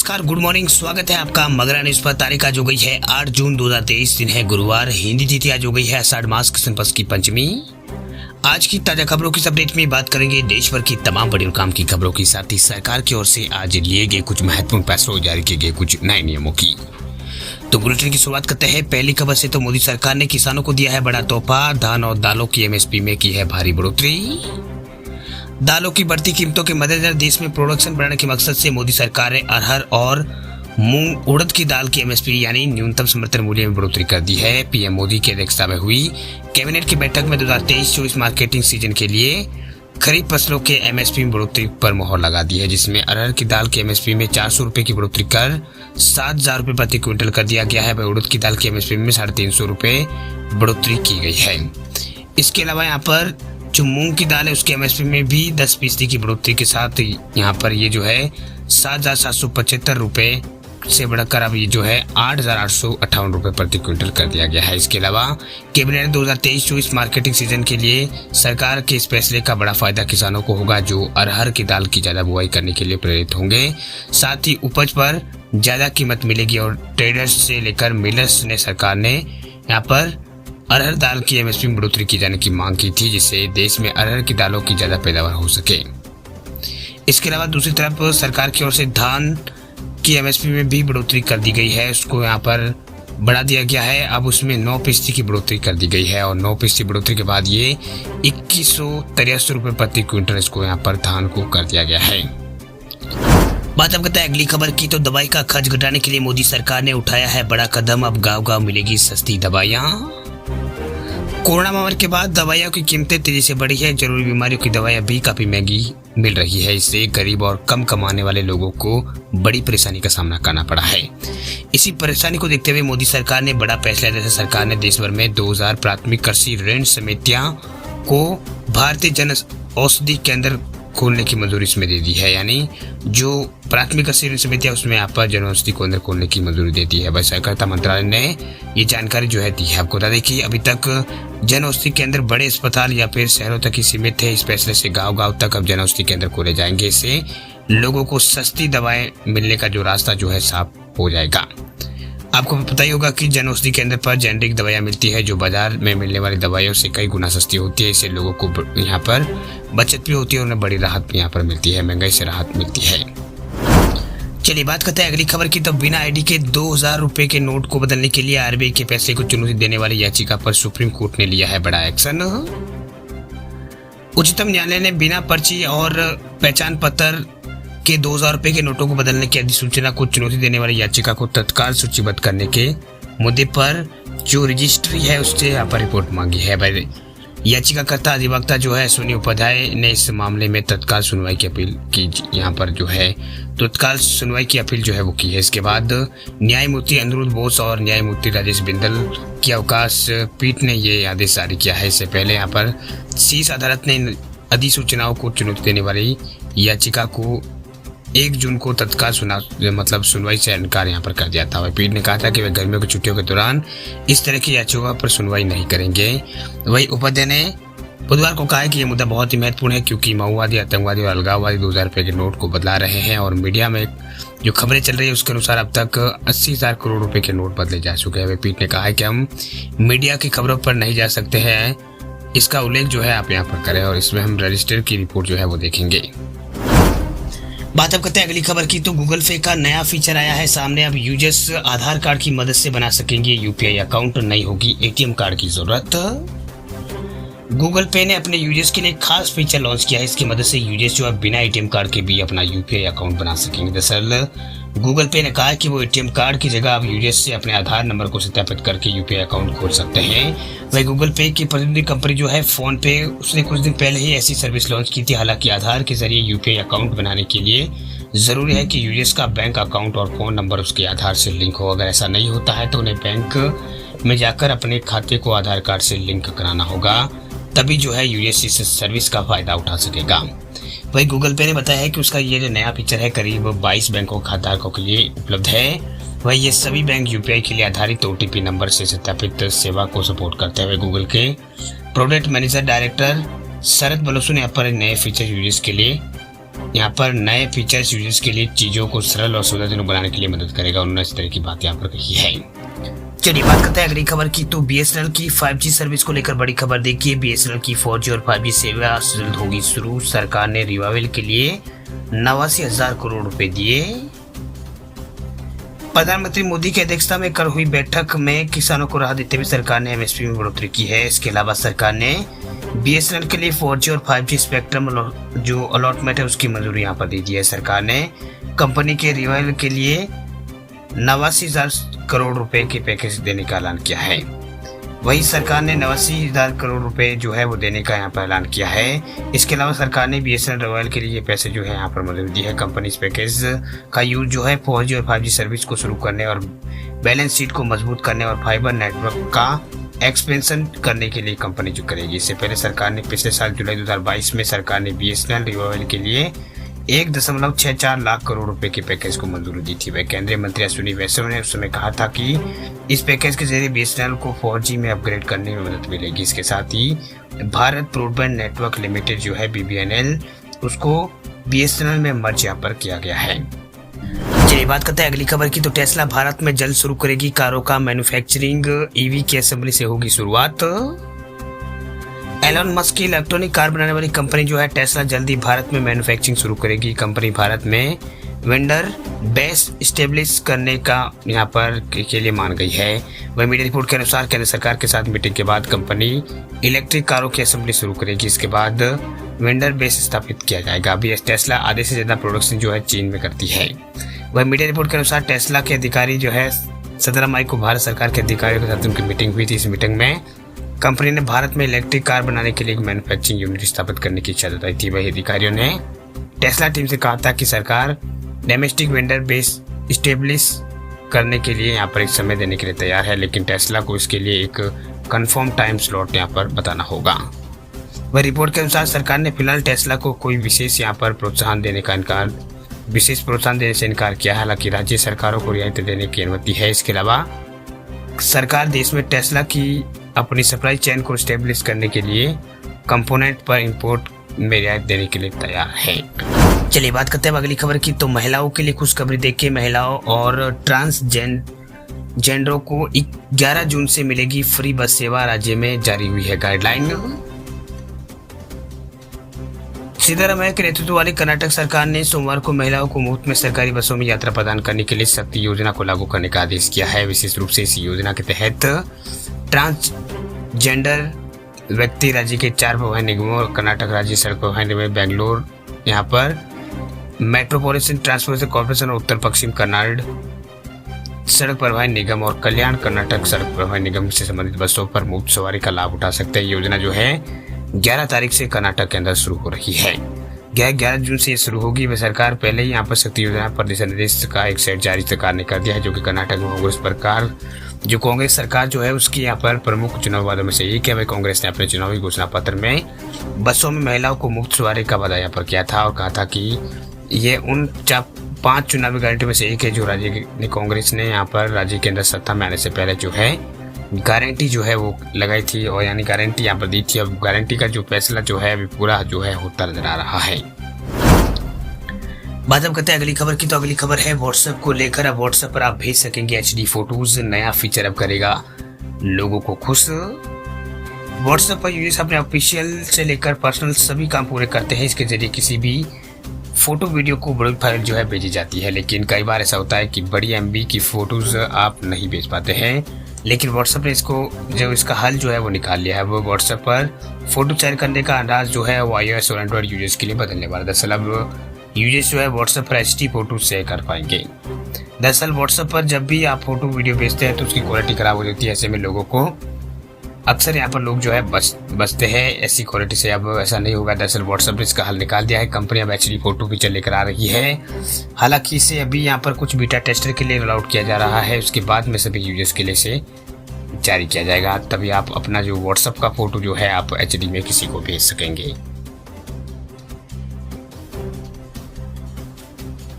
नमस्कार, good morning. स्वागत है आपका मगरा न्यूज पर। तारीख आज हो गई है 8 जून 2023, दिन है गुरुवार। हिंदी तिथि आज हो गई है आषाढ़ मास कृष्ण पक्ष की पंचमी। आज की ताजा खबरों की अपडेट में बात करेंगे देश भर की तमाम बड़ी और काम की खबरों के साथ ही सरकार की ओर से आज लिए गए कुछ महत्वपूर्ण फैसलों, जारी किए गए कुछ नए नियमों की। तो बुलेटिन की शुरुआत करते हैं पहली खबर से। तो मोदी सरकार ने किसानों को दिया है बड़ा तोहफा। धान और दालों की एमएसपी में की है भारी बढ़ोतरी। दालों की बढ़ती कीमतों के मद्देनजर देश में प्रोडक्शन बढ़ाने के मकसद से मोदी सरकार ने अरहर और मूंग उड़द की दाल की एमएसपी यानी न्यूनतम समर्थन मूल्य में बढ़ोतरी कर दी है। पीएम मोदी की अध्यक्षता में हुई कैबिनेट की बैठक में 2023-24 मार्केटिंग सीजन के लिए खरीफ फसलों के एमएसपी में बढ़ोतरी पर मोहर लगा दी है, जिसमें अरहर की दाल की एमएसपी में 400 रुपए की बढ़ोतरी कर 7,000 रुपए प्रति क्विंटल कर दिया गया है। वही उड़द की दाल की एमएसपी में 350 रुपए बढ़ोतरी की गई है। इसके अलावा यहाँ पर जो मूंग की दाल है उसके एमएसपी में भी 10% की बढ़ोतरी के साथ यहाँ पर ये जो है 7,775 रुपए से बढ़कर अब ये जो है 8,858 रुपए प्रति क्विंटल कर दिया गया है। इसके अलावा कैबिनेट ने 2023-24 मार्केटिंग सीजन के लिए सरकार के इस फैसले का बड़ा फायदा किसानों को होगा, जो अरहर की दाल की ज्यादा बुआई करने के लिए प्रेरित होंगे। साथ ही उपज पर ज्यादा कीमत मिलेगी और ट्रेडर्स से लेकर मिलर्स ने सरकार ने यहाँ पर अरहर दाल की एमएसपी में बढ़ोतरी की जाने की मांग की थी, जिससे देश में अरहर की दालों की ज्यादा पैदावार हो सके। इसके अलावा दूसरी तरफ सरकार की ओर से धान की एमएसपी में भी बढ़ोतरी कर दी गई है। उसको यहाँ पर बढ़ा दिया गया है। अब उसमें 9% की बढ़ोतरी कर दी गई है और 9% बढ़ोतरी के बाद ये 2183 रुपए प्रति क्विंटल इसको यहाँ पर धान को कर दिया गया है। बात अब करते हैं अगली खबर की। तो दवाई का खर्च घटाने के लिए मोदी सरकार ने उठाया है बड़ा कदम। अब गाँव-गाँव मिलेगी सस्ती दवाइयाँ। कोरोना महामारी के बाद दवाइयों की कीमतें तेजी से बढ़ी है। जरूरी बीमारियों की दवाइयां भी काफी महंगी मिल रही है। इससे गरीब और कम कमाने वाले लोगों को बड़ी परेशानी का सामना करना पड़ा है। इसी परेशानी को देखते हुए मोदी सरकार ने बड़ा फैसला लिया। सरकार ने देश भर में 2000 प्राथमिक कृषि ऋण समितियां को भारतीय जन औषधि केंद्र खोलने की मंजूरी इसमें दे दी है। यानी जो प्राथमिक कृषि ऋण समितियां उसमें यहाँ पर जन औषधि केंद्र खोलने की मंजूरी दे दी है। वह सहकारिता मंत्रालय ने ये जानकारी जो है दी है। आपको बता दें कि अभी तक जन औषधि केंद्र बड़े अस्पताल या फिर शहरों तक ही सीमित थे। इस फैसले से गाँव-गाँव तक अब जन औषधि केंद्र खोले जाएंगे। इससे लोगों को सस्ती दवाएं मिलने का जो रास्ता जो है साफ हो जाएगा। आपको पता ही होगा कि जन औषधि केंद्र पर जेनेरिक दवाइयां मिलती है, जो बाजार में मिलने वाली दवाइयों से कई गुना सस्ती होती है। इससे लोगों को यहाँ पर बचत भी होती है और उन्हें बड़ी राहत भी यहाँ पर मिलती है, महंगाई से राहत मिलती है। चलिए बात करते हैं अगली खबर की। तो बिना आईडी के 2,000 रुपए के नोट को बदलने के लिए आरबीआई के फैसले को चुनौती देने वाली याचिका पर सुप्रीम कोर्ट ने लिया है बड़ा एक्शन। उच्चतम न्यायालय ने बिना पर्ची और पहचान पत्र के 2,000 रुपए के नोटों को बदलने की अधिसूचना को चुनौती देने वाली याचिका को तत्काल सूचीबद्ध करने के मुद्दे पर जो रजिस्ट्री है उससे यहाँ पर रिपोर्ट मांगी है। याचिकाकर्ता अधिवक्ता जो है सोनी उपाध्याय ने इस मामले में तत्काल सुनवाई की अपील की। यहाँ पर जो है तत्काल सुनवाई की अपील जो है वो की है। इसके बाद न्यायमूर्ति अनिरुद्ध बोस और न्यायमूर्ति राजेश बिंदल की अवकाश पीठ ने ये आदेश जारी किया है। इससे पहले यहाँ पर शीर्ष अदालत ने अधिसूचनाओं को चुनौती देने वाली याचिका को 1 जून को तत्काल सुनवाई से इनकार यहाँ पर कर दिया था। पीठ ने कहा था कि वे गर्मियों की छुट्टियों के दौरान इस तरह की याचिकाओं पर सुनवाई नहीं करेंगे। वही उपाध्याय ने बुधवार को कहा कि यह मुद्दा बहुत ही महत्वपूर्ण है, क्योंकि माओवादी, आतंकवादी और अलगाववादी 2,000 रुपए के नोट को बदला रहे हैं और मीडिया में जो खबरें चल रही है उसके अनुसार अब तक 80,000 करोड़ रुपए के नोट बदले जा चुके हैं। पीठ ने कहा है कि हम मीडिया की खबरों पर नहीं जा सकते हैं, इसका उल्लेख जो है आप यहाँ पर करें और इसमें हम रजिस्टर की रिपोर्ट जो है वो देखेंगे। बात अब करते हैं अगली खबर की। तो गूगल पे का नया फीचर आया है सामने। अब यूजर्स आधार कार्ड की मदद से बना सकेंगे यूपीआई अकाउंट, नहीं होगी एटीएम कार्ड की जरूरत। गूगल पे ने अपने यूजर्स के लिए खास फीचर लॉन्च किया है। इसकी मदद से यूजर्स जो है बिना एटीएम कार्ड के भी अपना यूपीआई अकाउंट बना सकेंगे। दरअसल गूगल पे ने कहा है कि वो एटीएम कार्ड की जगह अब यूजर्स से अपने आधार नंबर को सत्यापित करके यूपीआई अकाउंट खोल सकते हैं। वही गूगल पे की प्रतिनिधि कंपनी जो है फोन पे, उसने कुछ दिन पहले ही ऐसी सर्विस लॉन्च की थी। हालांकि आधार के जरिए यूपीआई अकाउंट बनाने के लिए जरूरी है कि यूजर्स का बैंक अकाउंट और फोन नंबर उसके आधार से लिंक हो। अगर ऐसा नहीं होता है तो उन्हें बैंक में जाकर अपने खाते को आधार कार्ड से लिंक कराना होगा, तभी जो है यूजर्स इस सर्विस का फायदा उठा सकेगा। वही गूगल पे ने बताया है कि उसका ये जो नया फीचर है करीब 22 बैंकों खाताधारकों के लिए उपलब्ध है। वही ये सभी बैंक यूपीआई के लिए आधारित ओटीपी नंबर से सत्यापित सेवा को सपोर्ट करते हुए गूगल के प्रोडक्ट मैनेजर डायरेक्टर शरद बलोसु ने यहाँ पर नए फीचर यूजर्स के लिए यहाँ पर नए फीचर्स यूजर्स के लिए चीजों को सरल और सुविधाजनक बनाने के लिए मदद करेगा। उन्होंने इस तरह की बात यहाँ पर कही है। चलिए बात करते हैं अगली खबर की। तो बीएसएनएल की 5G सर्विस को लेकर बड़ी खबर देखिए। बीएसएनएल की 4G और 5G सेवा जल्द होगी शुरू। सरकार ने रिवाइवल के लिए 89,000 करोड़ रुपए दिए। प्रधानमंत्री मोदी की अध्यक्षता में कल हुई बैठक में किसानों को राहत देते हुए सरकार ने एमएसपी में बढ़ोतरी की है। इसके अलावा सरकार ने बीएसएनएल के लिए 4G और 5G स्पेक्ट्रम जो अलॉटमेंट है उसकी मंजूरी यहाँ पर दे दी है। सरकार ने कंपनी के रिवाइवल के लिए 89,000 करोड़ रुपए के पैकेज देने का ऐलान किया है। वही सरकार ने 89,000 करोड़ रुपए जो है वो देने का यहाँ पर ऐलान किया है। इसके अलावा सरकार ने बीएसएनएल रिवाइवल के लिए ये पैसे जो है यहाँ पर मंजूरी दी है। कंपनी इस पैकेज का यूज जो है 4G और 5G सर्विस को शुरू करने और बैलेंस शीट को मजबूत करने और फाइबर नेटवर्क का एक्सपेंशन करने के लिए कंपनी जो करेगी। इससे पहले सरकार ने पिछले साल जुलाई 2022 में सरकार ने बीएसएनएल रिवाइवल के लिए 1.64 लाख करोड़ रुपए के पैकेज को मंजूरी दी थी। वह केंद्रीय मंत्री अश्विनी वैष्णव ने उस समय कहा था कि इस पैकेज के जरिए बीएसएनएल को 4G में अपग्रेड करने में मदद मिलेगी। इसके साथ ही भारत ब्रॉडबैंड नेटवर्क लिमिटेड जो है BBNL उसको बीएसएनएल में मर्ज यहाँ पर किया गया है। चलिए बात करते हैं अगली खबर की। तो टेस्ला भारत में जल्द शुरू करेगी कारों का मैन्युफैक्चरिंग। ईवी की असेंबली से होगी शुरुआत। एलन मस्क की इलेक्ट्रॉनिक कार बनाने वाली कंपनी जो है टेस्ला जल्दी भारत में मैन्युफैक्चरिंग शुरू करेगी। कंपनी भारत में वेंडर बेस स्टेब्लिश करने का यहाँ पर के लिए मान गई है। वही मीडिया रिपोर्ट के अनुसार केंद्र सरकार के साथ मीटिंग के बाद कंपनी इलेक्ट्रिक कारों की असेंबली शुरू करेगी। इसके बाद वेंडर बेस स्थापित किया जाएगा। अभी टेस्ला आधे से ज्यादा प्रोडक्शन जो है चीन में करती है। वही मीडिया रिपोर्ट के अनुसार टेस्ला के अधिकारी जो है 17 मई को भारत सरकार के अधिकारियों के साथ उनकी मीटिंग हुई थी। इस मीटिंग में कंपनी ने भारत में इलेक्ट्रिक कार बनाने के लिए एक मैन्युफैक्चरिंग यूनिट स्थापित करने की इच्छा जताई थी। वही अधिकारियों ने टेस्ला टीम से कहा था कि सरकार डोमेस्टिक वेंडर बेस स्टेब्लिश करने के लिए यहाँ पर एक समय देने के लिए तैयार है, लेकिन टेस्ला को इसके लिए एक कंफर्म टाइम स्लॉट यहाँ पर बताना होगा। वह रिपोर्ट के अनुसार सरकार ने फिलहाल टेस्ला को कोई विशेष यहाँ पर प्रोत्साहन देने से इनकार किया है। हालांकि राज्य सरकारों को रियायत देने की अनुमति है। इसके अलावा सरकार देश में टेस्ला की अपनी सप्लाई चेन को स्टेब्लिश करने के लिए कंपोनेंट पर इंपोर्ट में रियायत देने के लिए तैयार है। चलिए बात करते हैं अगली खबर की। तो महिलाओं के लिए खुशखबरी देखिए। महिलाओं और ट्रांसजेंडरों को 11 जून से मिलेगी फ्री बस सेवा। राज्य में जारी हुई है गाइडलाइन। सिद्धारमैया के नेतृत्व वाली कर्नाटक सरकार ने सोमवार को महिलाओं को मुफ्त में सरकारी बसों में यात्रा प्रदान करने के लिए शक्ति योजना को लागू करने का आदेश किया है। विशेष रूप से इस योजना के तहत ट्रांसजेंडर व्यक्ति राज्य के 4 परिवहन निगमों और कर्नाटक राज्य सड़क परिवहन निगम बेंगलोर यहाँ पर मेट्रोपॉलिटन ट्रांसपोर्टेशन कॉर्पोरेशन और उत्तर पश्चिम कन्नाड सड़क परिवहन निगम और कल्याण कर्नाटक सड़क परिवहन निगम से संबंधित बसों पर मुफ्त सवारी का लाभ उठा सकते हैं। योजना जो है 11 तारीख से कर्नाटक के अंदर शुरू हो रही है। 11 जून से ये शुरू होगी। वह सरकार पहले ही यहाँ पर शक्ति योजना पर दिशा निर्देश का एक सेट जारी सरकार ने कर दिया है, जो कि कर्नाटक में कांग्रेस सरकार जो है उसकी यहाँ पर प्रमुख चुनाव वादों में से एक है। वह कांग्रेस ने अपने चुनावी घोषणा पत्र में बसों में महिलाओं को मुफ्त सवारी का वादा यहाँ पर किया था और कहा था कि ये उन 5 चुनावी गारंटी में से एक है जो कांग्रेस ने यहाँ पर राज्य के अंदर सत्ता में आने से पहले जो है गारंटी जो है वो लगाई थी और यानी गारंटी यहाँ पर दी थी। अब गारंटी का जो फैसला जो है अभी पूरा जो है होता नजर आ रहा है। बात हम करते हैं अगली खबर की। तो अगली खबर है व्हाट्सएप को लेकर। अब व्हाट्सएप पर आप भेज सकेंगे HD फोटोज। नया फीचर अब करेगा लोगों को खुश। व्हाट्सएप पर यूजर्स अपने ऑफिशियल से लेकर पर्सनल सभी काम पूरे करते हैं। इसके जरिए किसी भी फोटो वीडियो को बड़ी फाइल जो है भेजी जाती है, लेकिन कई बार ऐसा होता है कि बड़ी MB की फोटोज आप नहीं भेज पाते हैं। लेकिन व्हाट्सएप ने इसका हल जो है वो निकाल लिया है। वो व्हाट्सएप पर फोटो शेयर करने का अंदाज जो है वो iOS और एंड्रॉइड यूजर्स के लिए बदलने वाला है। दरअसल अब यूजर्स जो है व्हाट्सएप पर HD फोटो शेयर कर पाएंगे। दरअसल व्हाट्सएप पर जब भी आप फोटो वीडियो भेजते हैं तो उसकी क्वालिटी खराब हो जाती है। ऐसे में लोगों को अक्सर यहाँ पर लोग जो है बचते हैं ऐसी क्वालिटी से। अब ऐसा नहीं होगा। दरअसल व्हाट्सएप ने इसका हल निकाल दिया है। कंपनी अब HD फोटो फीचर लेकर आ रही है। हालांकि इसे अभी यहाँ पर कुछ बीटा टेस्टर के लिए रोल आउट किया जा रहा है। उसके बाद में सभी यूजर्स के लिए इसे जारी किया जाएगा। तभी आप अपना जो व्हाट्सएप का फोटो जो है आप HD में किसी को भेज सकेंगे।